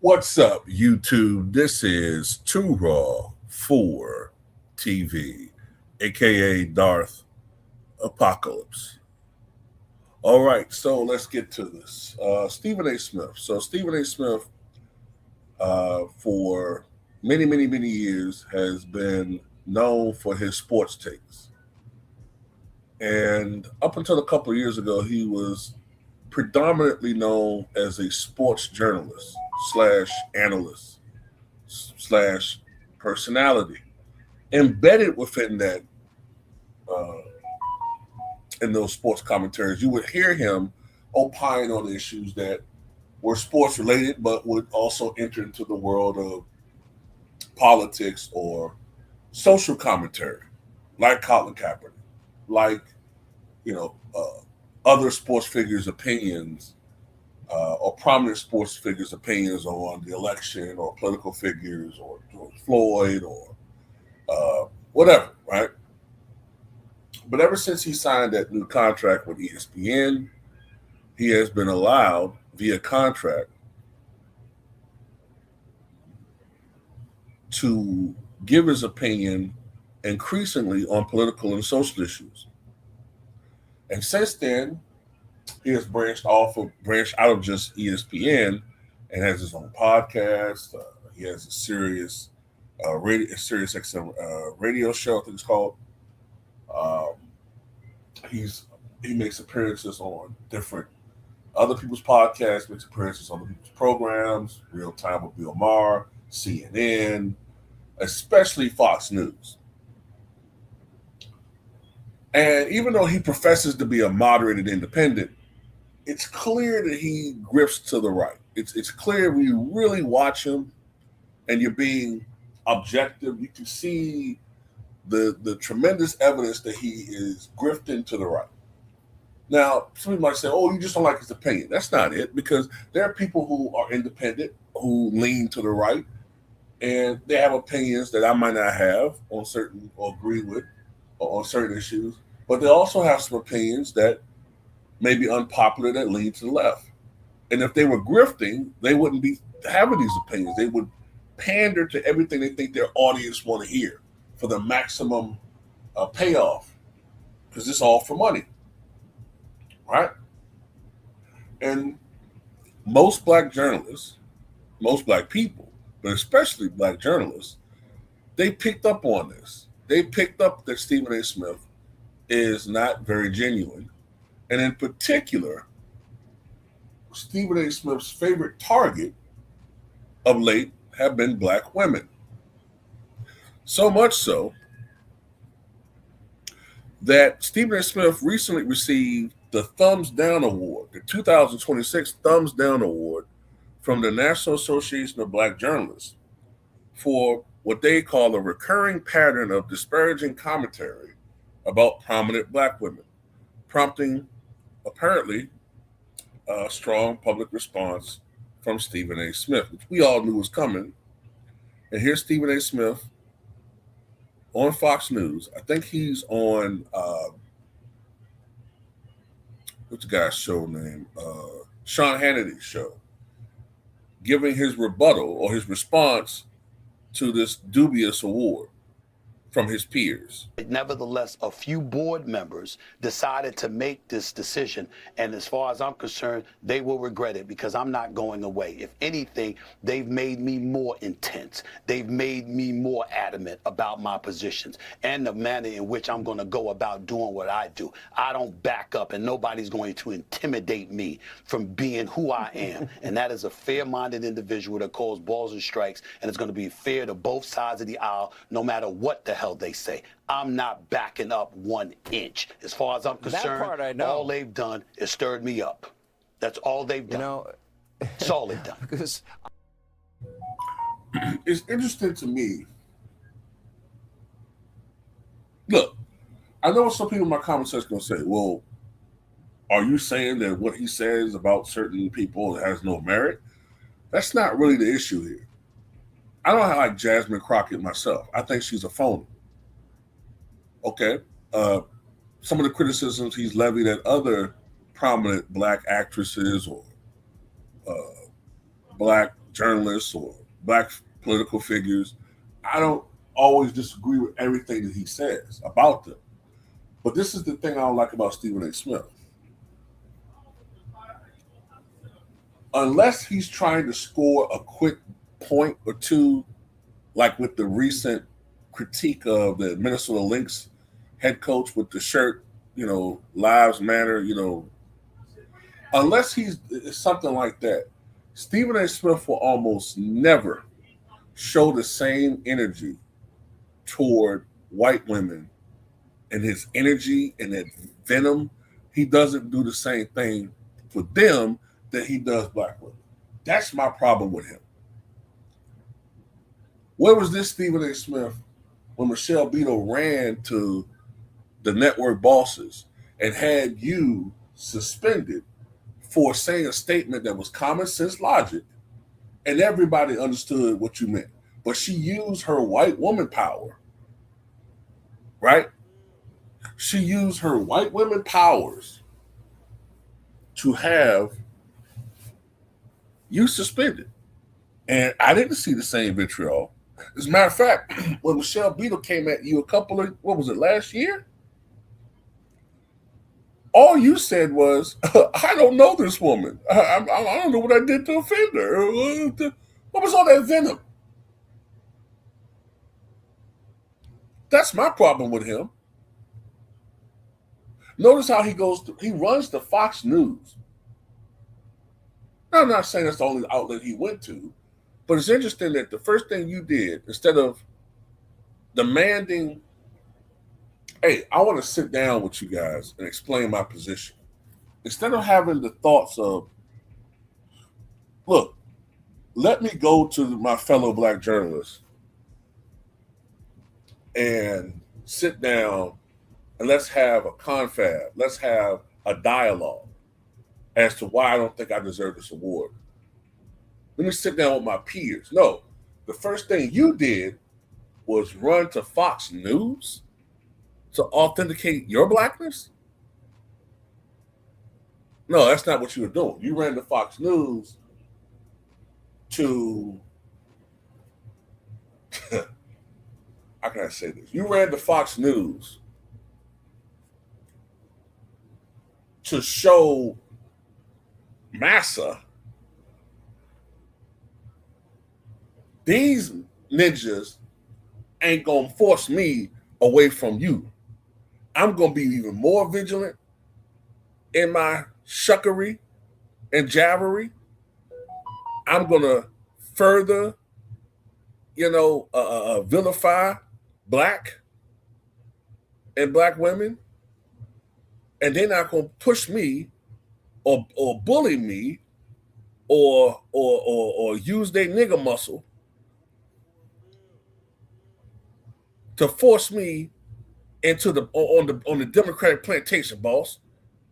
What's up, YouTube? This is Too Raw for TV, aka Darth Apocalypse. All right, so let's get to this. Stephen A. Smith. So Stephen A. Smith, for many years, has been known for his sports takes, and up until a couple of years ago, he was predominantly known as a sports journalist slash analyst slash personality. Embedded within that, uh, in those sports commentaries, you would hear him opine on issues that were sports related, but would also enter into the world of politics or social commentary, like Colin Kaepernick, like you know other sports figures' opinions, or prominent sports figures' opinions on the election, or political figures, or George Floyd, or whatever, right? But ever since he signed that new contract with ESPN, he has been allowed via contract to give his opinion increasingly on political and social issues. And since then, he has branched out of just ESPN and has his own podcast. He has a Sirius XM radio show, I think it's called. Um, he makes appearances on different other people's podcasts, makes appearances on other people's programs, Real Time with Bill Maher, CNN, especially Fox News. And even though he professes to be a moderate and independent, it's clear that he grifts to the right. It's clear when you really watch him and you're being objective, you can see the tremendous evidence that he is grifting to the right. Now, some people might say, "Oh, you just don't like his opinion." That's not it, because there are people who are independent who lean to the right, and they have opinions that I might not have on certain or agree with or on certain issues. But they also have some opinions that may be unpopular that lean to the left. And if they were grifting, they wouldn't be having these opinions. They would pander to everything they think their audience want to hear for the maximum payoff, because it's all for money, right? And most black journalists, most black people, but especially black journalists, they picked up on this. They picked up that Stephen A. Smith is not very genuine. And in particular, Stephen A. Smith's favorite target of late have been black women. So much so that Stephen A. Smith recently received the Thumbs Down Award, the 2026 Thumbs Down Award from the National Association of Black Journalists for what they call a recurring pattern of disparaging commentary about prominent black women, prompting apparently a strong public response from Stephen A. Smith, which we all knew was coming. And here's Stephen A. Smith on Fox News. I think he's on what's the guy's show name? Sean Hannity's show, giving his rebuttal or his response to this dubious award from his peers. Nevertheless, a few board members decided to make this decision, and as far as I'm concerned, they will regret it, because I'm not going away. If anything, they've made me more intense. They've made me more adamant about my positions and the manner in which I'm going to go about doing what I do. I don't back up, and nobody's going to intimidate me from being who I am. And that is a fair-minded individual that calls balls and strikes, and it's going to be fair to both sides of the aisle, no matter what the hell they say. I'm not backing up 1 inch. As far as I'm concerned, that part I know. All they've done is stirred me up. That's all they've done. That's all they've done. Because It's interesting to me. Look, I know some people in my comment section gonna say, "Well, are you saying that what he says about certain people has no merit?" That's not really the issue here. I don't like Jasmine Crockett myself. I think she's a phony. Okay, uh, some of the criticisms he's levied at other prominent black actresses or uh, black journalists or black political figures, I don't always disagree with everything that he says about them. But this is the thing I don't like about Stephen A. Smith. Unless he's trying to score a quick point or two, like with the recent critique of the Minnesota Lynx head coach with the shirt, lives matter, unless he's something like that, Stephen A. Smith will almost never show the same energy toward white women and his energy and that venom. He doesn't do the same thing for them that he does black women. That's my problem with him. Where was this Stephen A. Smith when Michelle Beadle ran to the network bosses and had you suspended for saying a statement that was common sense logic and everybody understood what you meant? But she used her white woman power, right? She used her white women powers to have you suspended. And I didn't see the same vitriol. As a matter of fact, when Michelle Beadle came at you a couple of, what was it, last year? All you said was, I don't know this woman. I don't know what I did to offend her. What was all that venom? That's my problem with him. Notice how he runs the Fox News. Now, I'm not saying that's the only outlet he went to, but it's interesting that the first thing you did, instead of demanding, hey, I want to sit down with you guys and explain my position, instead of having the thoughts of, look, let me go to my fellow black journalists and sit down and let's have a confab. Let's have a dialogue as to why I don't think I deserve this award. Let me sit down with my peers. No, the first thing you did was run to Fox News to authenticate your blackness. No, that's not what you were doing. You ran to Fox News to, how can I say this? You ran to Fox News to show massa these ninjas ain't gonna force me away from you. I'm gonna be even more vigilant in my shuckery and jabbery. I'm gonna further, vilify black and black women, and they're not gonna push me or bully me or use their nigger muscle to force me into the on the Democratic plantation, boss.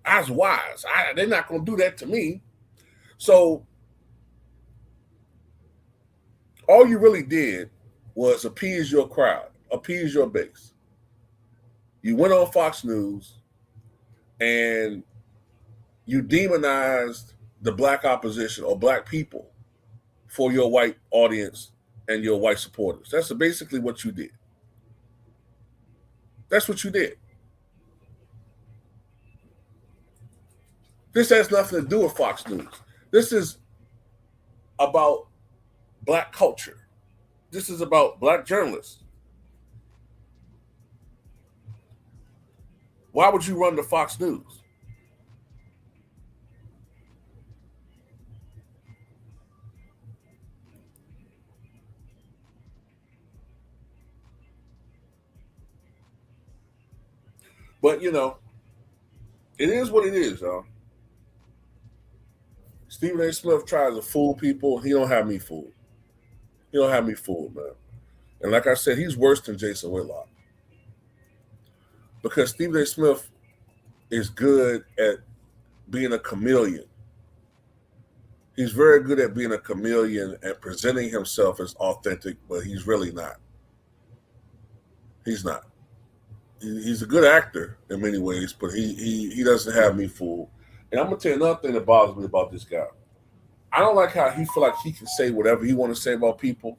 I was wise. They're not gonna do that to me. So all you really did was appease your crowd, appease your base. You went on Fox News and you demonized the black opposition or black people for your white audience and your white supporters. That's basically what you did. That's what you did. This has nothing to do with Fox News. This is about black culture. This is about black journalists. Why would you run to Fox News? But it is what it is, y'all. Stephen A. Smith tries to fool people. He don't have me fooled. He don't have me fooled, man. And like I said, he's worse than Jason Whitlock because Stephen A. Smith is good at being a chameleon. He's very good at being a chameleon and presenting himself as authentic, but he's really not. He's not. He's a good actor in many ways, but he doesn't have me fooled. And I'm gonna tell you another thing that bothers me about this guy. I don't like how he feel like he can say whatever he want to say about people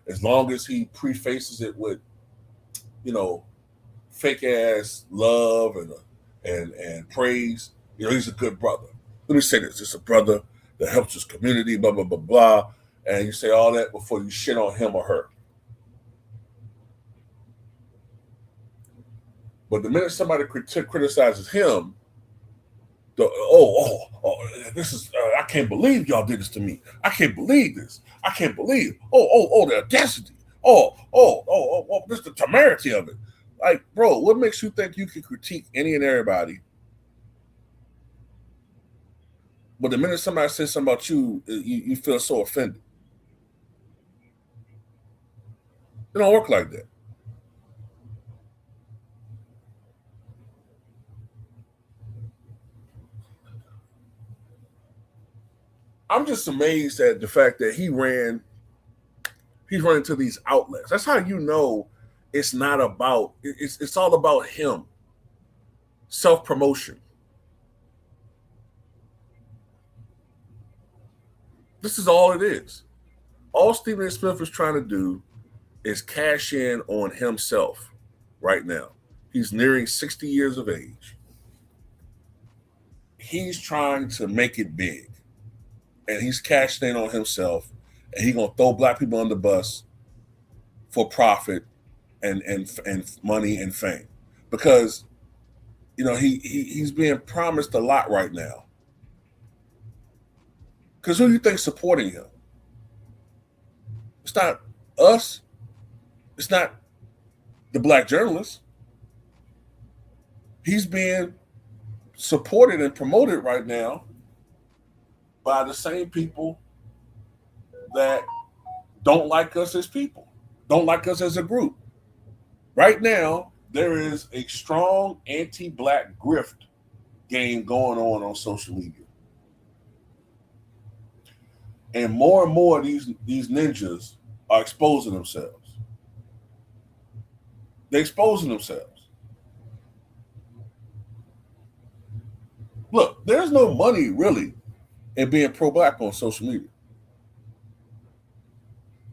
as long as he prefaces it with, you know, fake ass love and praise. You know, he's a good brother. Let me say this: it's a brother that helps his community. Blah blah blah blah. And you say all that before you shit on him or her. But the minute somebody criticizes him, this is I can't believe y'all did this to me. I can't believe this. I can't believe. The audacity. This the temerity of it. Like, bro, what makes you think you can critique any and everybody? But the minute somebody says something about you, you feel so offended. It don't work like that. I'm just amazed at the fact that he's running to these outlets. That's how you know it's not about it's all about him. Self-promotion. This is all it is. All Stephen A. Smith is trying to do is cash in on himself right now. He's nearing 60 years of age. He's trying to make it big. And he's cashing in on himself. And he's gonna throw black people on the bus for profit and money and fame. Because, you know, he's being promised a lot right now. Because who do you think supporting him? It's not us. It's not the black journalists. He's being supported and promoted right now by the same people that don't like us as people, don't like us as a group. Right now, there is a strong anti-black grift game going on social media. And more these ninjas are exposing themselves. They're exposing themselves. Look, there's no money really in being pro-black on social media.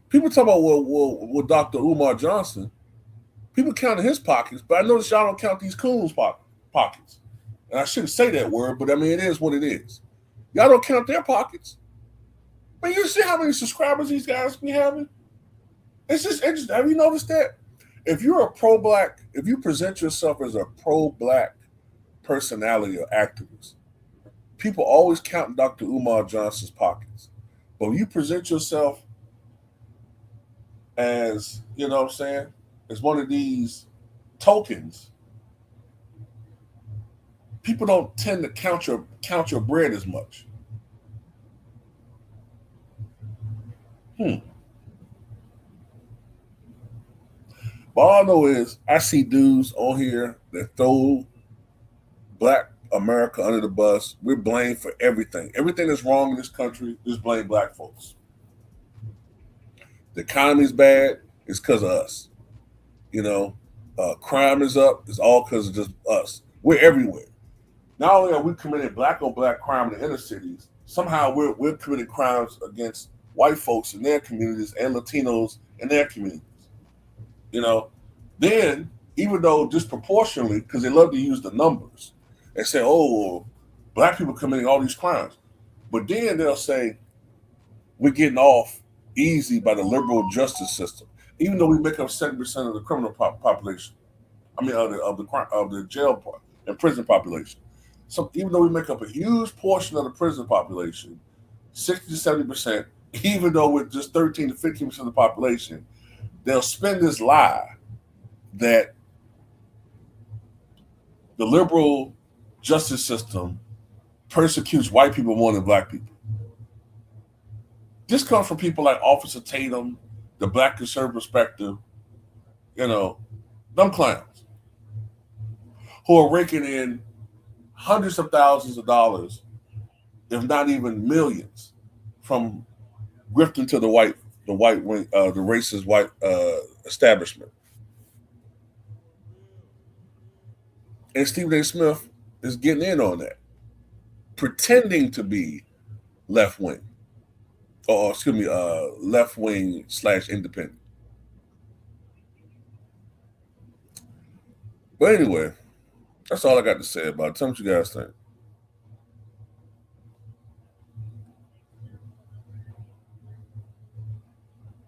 People talk about with Dr. Umar Johnson. People counting his pockets, but I notice y'all don't count these coons' pockets. And I shouldn't say that word, but I mean it is what it is. Y'all don't count their pockets. But you see how many subscribers these guys be having? It's just interesting. Have you noticed that? If you're a pro-black, if you present yourself as a pro-black personality or activist, people always count Dr. Umar Johnson's pockets. But when you present yourself as, you know what I'm saying, as one of these tokens, people don't tend to count your bread as much. But all I know is I see dudes on here that throw black America under the bus. We're blamed for everything. Everything that's wrong in this country is blame black folks. The economy's bad, it's because of us. You know, crime is up, it's all because of just us. We're everywhere. Not only are we committing black on black crime in the inner cities, somehow we're committing crimes against white folks in their communities and Latinos in their communities. You know, then even though disproportionately, because they love to use the numbers and say, oh, well, black people committing all these crimes. But then they'll say, we're getting off easy by the liberal justice system, even though we make up 70% of the criminal population. I mean, of the jail and prison population. So even though we make up a huge portion of the prison population, 60 to 70%, even though we're just 13 to 15% of the population, they'll spin this lie that the liberal justice system persecutes white people more than black people. This comes from people like Officer Tatum the black conservative perspective, you know, them clowns who are raking in hundreds of thousands of dollars, if not even millions, from grifting to the white wing, the racist white establishment. And Stephen A. Smith is getting in on that, pretending to be left wing, or excuse me, left wing / independent. But anyway, that's all I got to say about it. Tell me what you guys think.